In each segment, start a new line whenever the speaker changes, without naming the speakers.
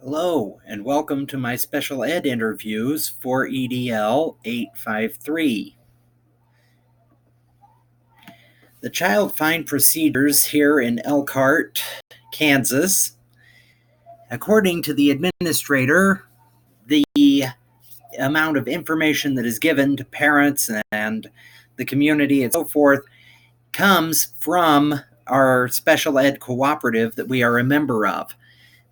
Hello, and welcome to my special ed interviews for EDL 853. The child find procedures here in Elkhart, Kansas. According to the administrator, the amount of information that is given to parents and the community and so forth comes from our special ed cooperative that we are a member of.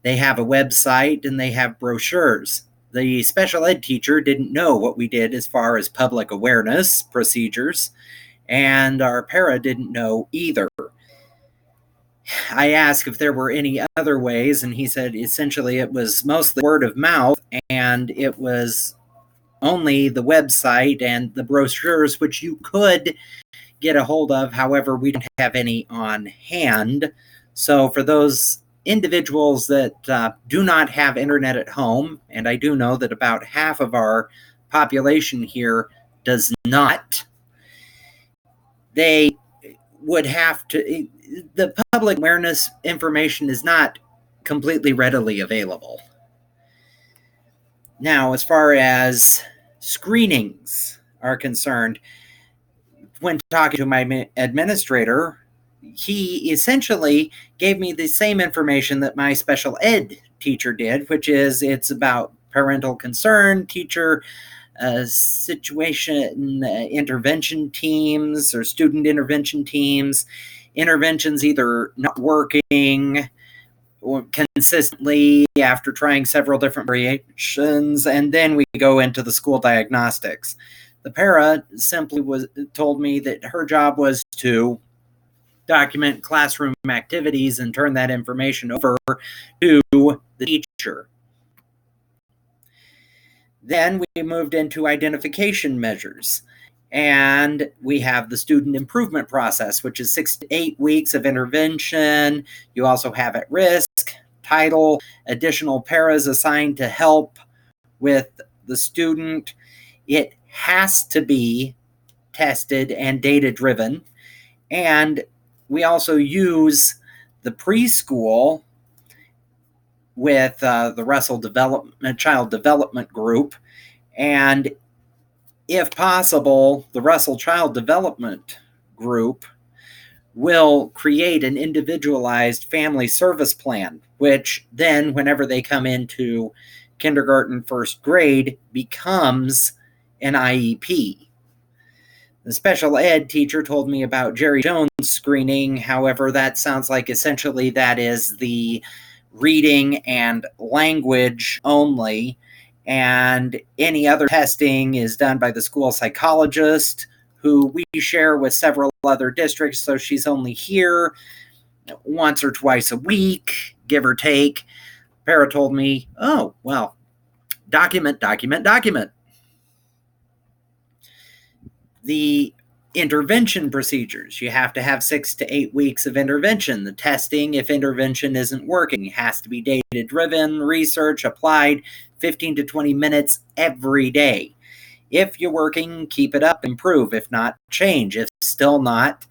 They have a website and they have brochures. The special ed teacher didn't know what we did as far as public awareness procedures, and our para didn't know either. I asked if there were any other ways, and he said essentially it was mostly word of mouth, and it was only the website and the brochures, which you could get a hold of. However, we don't have any on hand. So for those individuals that do not have internet at home, and I do know that about half of our population here does not, they would have to, the public awareness information is not completely readily available. Now, as far as screenings are concerned, when talking to my administrator, he essentially gave me the same information that my special ed teacher did, which is it's about parental concern, teacher situation intervention teams or student intervention teams, interventions either not working or consistently after trying several different variations, and then we go into the school diagnostics. The para simply told me that her job was to document classroom activities and turn that information over to the teacher. Then we moved into identification measures, and we have the student improvement process, which is 6 to 8 weeks of intervention. You also have at risk, title, additional paras assigned to help with the student. It has to be tested and data driven, and we also use the preschool with the Russell Child Development Group, and if possible, the Russell Child Development Group will create an individualized family service plan, which then, whenever they come into kindergarten, first grade, becomes an IEP. The special ed teacher told me about Jerry Jones screening. However, that sounds like essentially that is the reading and language only, and any other testing is done by the school psychologist, who we share with several other districts, so she's only here once or twice a week, give or take. Para told me, oh, well, document. The intervention procedures, you have to have 6 to 8 weeks of intervention. The testing, if intervention isn't working, has to be data driven, research applied, 15 to 20 minutes every day. If you're working, keep it up, improve. If not, change. If still not,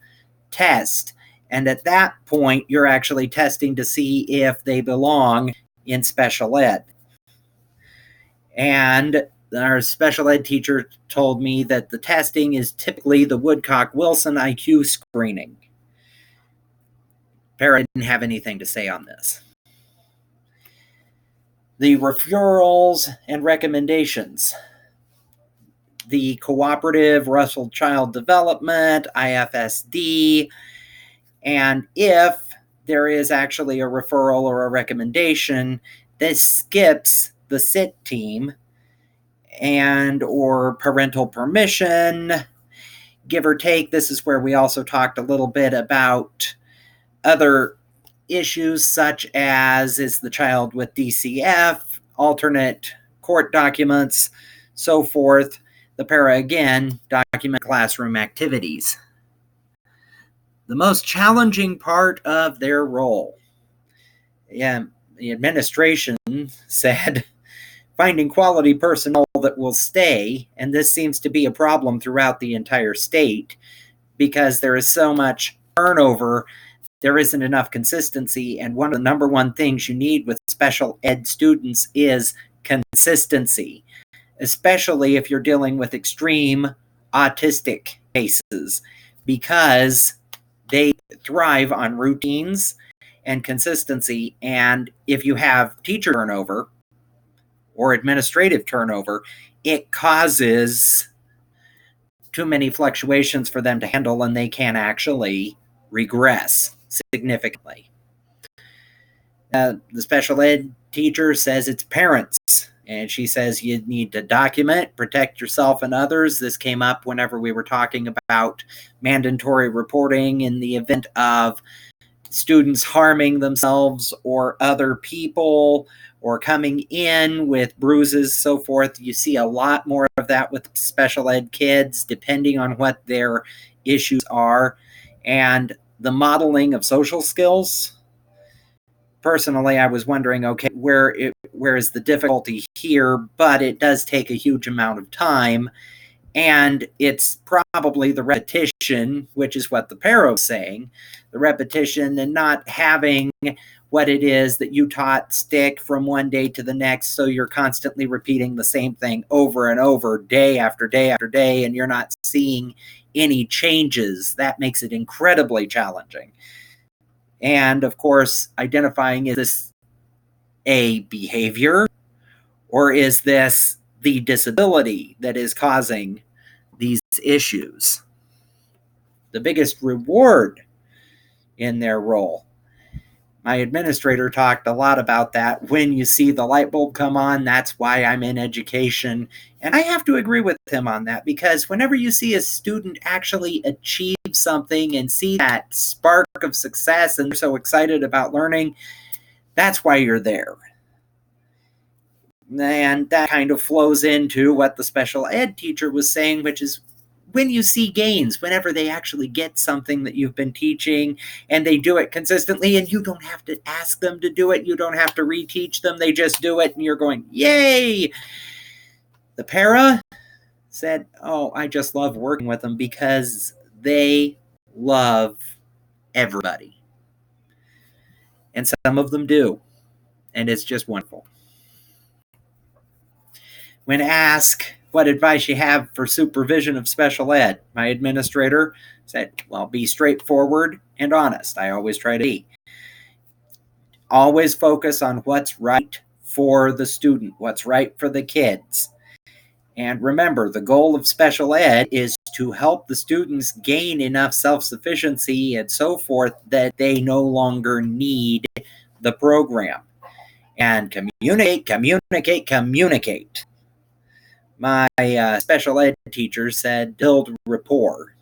test. And at that point, you're actually testing to see if they belong in special ed. And our special ed teacher told me that the testing is typically the Woodcock-Wilson IQ screening. Para didn't have anything to say on this. The referrals and recommendations. The cooperative, Russell Child Development, IFSD, and if there is actually a referral or a recommendation, this skips the SIT team and or parental permission, give or take. This is where we also talked a little bit about other issues, such as is the child with DCF, alternate court documents, so forth. The para, again, document classroom activities. The most challenging part of their role. Yeah, the administration said finding quality personnel that will stay, and this seems to be a problem throughout the entire state because there is so much turnover there isn't enough consistency. And one of the number one things you need with special ed students is consistency, especially if you're dealing with extreme autistic cases, because they thrive on routines and consistency. And if you have teacher turnover or administrative turnover, it causes too many fluctuations for them to handle, and they can actually regress significantly. The special ed teacher says it's parents, and she says you need to document, protect yourself and others. This came up whenever we were talking about mandatory reporting in the event of students harming themselves or other people, or coming in with bruises, so forth. You see a lot more of that with special ed kids, depending on what their issues are. And the modeling of social skills, personally, I was wondering, okay, where is the difficulty here? But it does take a huge amount of time. And it's probably the repetition, which is what the para is saying, the repetition and not having what it is that you taught stick from one day to the next. So you're constantly repeating the same thing over and over, day after day after day, and you're not seeing any changes. That makes it incredibly challenging. And of course, identifying, is this a behavior, or is this the disability that is causing these issues? The biggest reward in their role. My administrator talked a lot about that. When you see the light bulb come on, that's why I'm in education. And I have to agree with him on that, because whenever you see a student actually achieve something and see that spark of success and they're so excited about learning, that's why you're there. And that kind of flows into what the special ed teacher was saying, which is when you see gains, whenever they actually get something that you've been teaching and they do it consistently, and you don't have to ask them to do it, you don't have to reteach them, they just do it, and you're going, yay! The para said, oh, I just love working with them because they love everybody. And some of them do. And it's just wonderful. When asked what advice you have for supervision of special ed, my administrator said, well, be straightforward and honest. I always try to be. Always focus on what's right for the student, what's right for the kids. And remember, the goal of special ed is to help the students gain enough self-sufficiency and so forth that they no longer need the program. And communicate. My special ed teacher said, build rapport.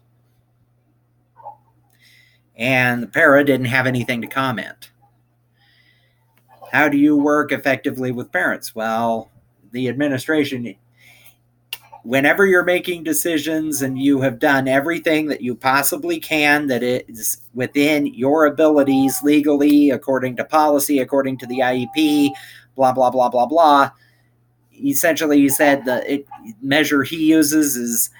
And the para didn't have anything to comment. How do you work effectively with parents? Well, the administration, whenever you're making decisions and you have done everything that you possibly can that is within your abilities legally, according to policy, according to the IEP, blah, blah, blah, blah, blah. Essentially, he said the measure he uses is,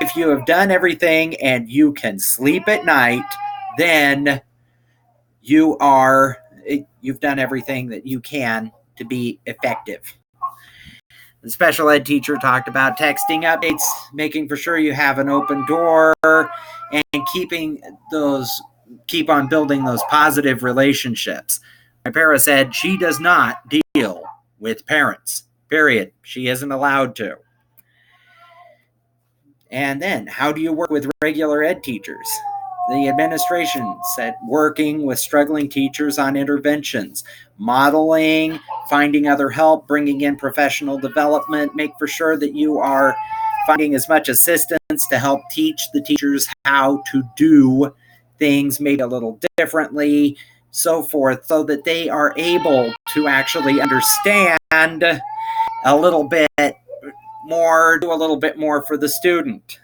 if you have done everything and you can sleep at night, then you've done everything that you can to be effective. The special ed teacher talked about texting updates, making for sure you have an open door, and keep on building those positive relationships. My para said she does not deal with parents, period. She isn't allowed to. And then, how do you work with regular ed teachers? The administration said working with struggling teachers on interventions, modeling, finding other help, bringing in professional development, make for sure that you are finding as much assistance to help teach the teachers how to do things maybe a little differently, so forth, so that they are able to actually understand a little bit more, do a little bit more for the student.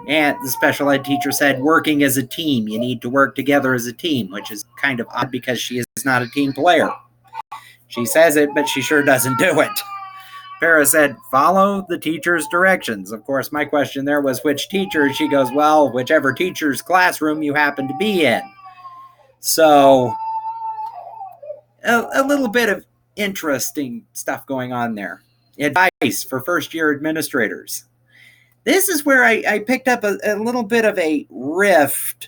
And the special ed teacher said, working as a team, you need to work together as a team, which is kind of odd because she is not a team player. She says it, but she sure doesn't do it. Para said, follow the teacher's directions. Of course, my question there was, which teacher? She goes, well, whichever teacher's classroom you happen to be in. So a little bit of interesting stuff going on there. Advice for first-year administrators. This is where I picked up a little bit of a rift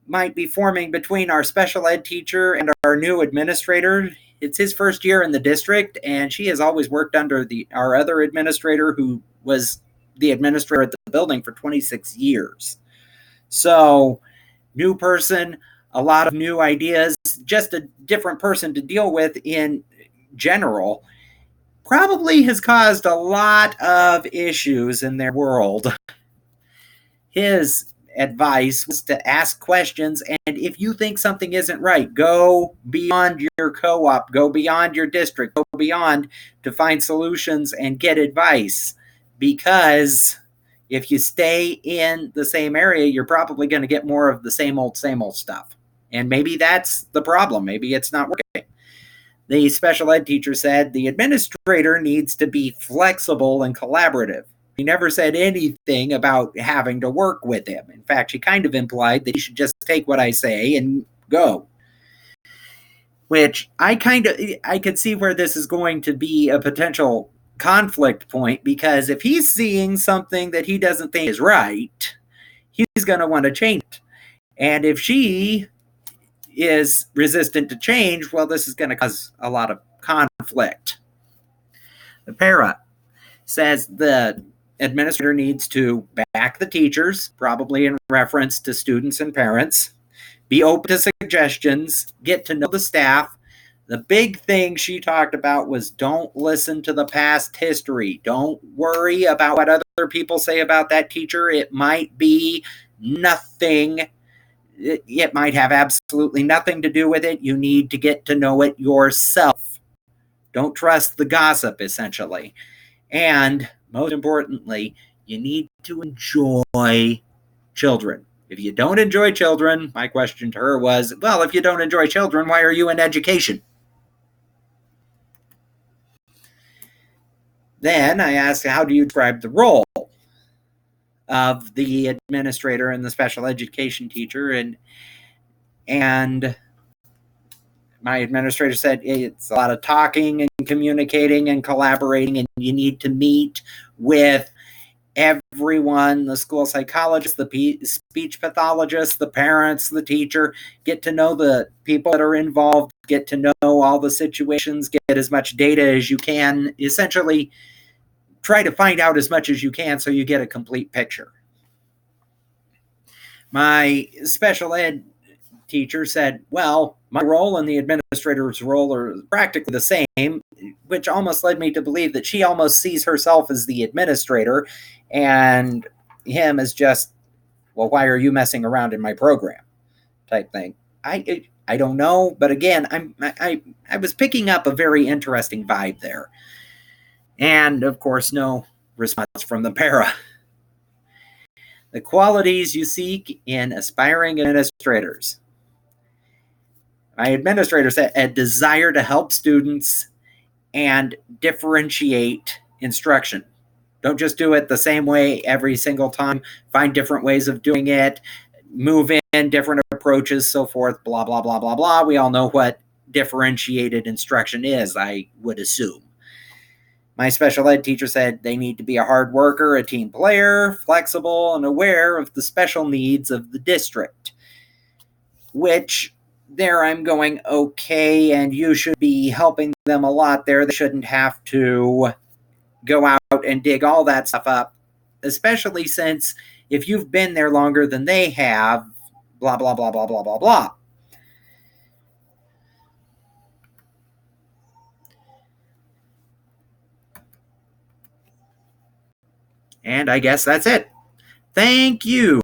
might be forming between our special ed teacher and our new administrator. It's his first year in the district, and she has always worked under our other administrator, who was the administrator at the building for 26 years. So, new person, a lot of new ideas, just a different person to deal with in general, probably has caused a lot of issues in their world. His advice was to ask questions, and if you think something isn't right, go beyond your co-op, go beyond your district, go beyond to find solutions and get advice, because if you stay in the same area, you're probably going to get more of the same old stuff. And maybe that's the problem. Maybe it's not working. The special ed teacher said the administrator needs to be flexible and collaborative. He never said anything about having to work with him. In fact, she kind of implied that he should just take what I say and go. Which I could see where this is going to be a potential conflict point, because if he's seeing something that he doesn't think is right, he's going to want to change it. And if she is resistant to change, well, this is going to cause a lot of conflict. The para says the administrator needs to back the teachers, probably in reference to students and parents, be open to suggestions, get to know the staff. The big thing she talked about was don't listen to the past history. Don't worry about what other people say about that teacher. It might be nothing. It might have absolutely nothing to do with it. You need to get to know it yourself. Don't trust the gossip, essentially. And most importantly, you need to enjoy children. If you don't enjoy children, my question to her was, well, if you don't enjoy children, why are you in education? Then I asked, how do you describe the role of the administrator and the special education teacher? And my administrator said it's a lot of talking and communicating and collaborating, and you need to meet with everyone, the school psychologist, the speech pathologist, the parents, the teacher, get to know the people that are involved, get to know all the situations, get as much data as you can, essentially try to find out as much as you can so you get a complete picture. My special ed teacher said, well, my role and the administrator's role are practically the same, which almost led me to believe that she almost sees herself as the administrator and him as just, well, why are you messing around in my program type thing. I don't know, but again, I was picking up a very interesting vibe there. And of course, no response from the para. The qualities you seek in aspiring administrators. My administrator said a desire to help students and differentiate instruction. Don't just do it the same way every single time. Find different ways of doing it. Move in different approaches, so forth, blah, blah, blah, blah, blah. We all know what differentiated instruction is, I would assume. My special ed teacher said they need to be a hard worker, a team player, flexible, and aware of the special needs of the district. Which, there I'm going, okay, and you should be helping them a lot there. They shouldn't have to go out and dig all that stuff up, especially since if you've been there longer than they have, blah, blah, blah, blah, blah, blah, blah. And I guess that's it. Thank you.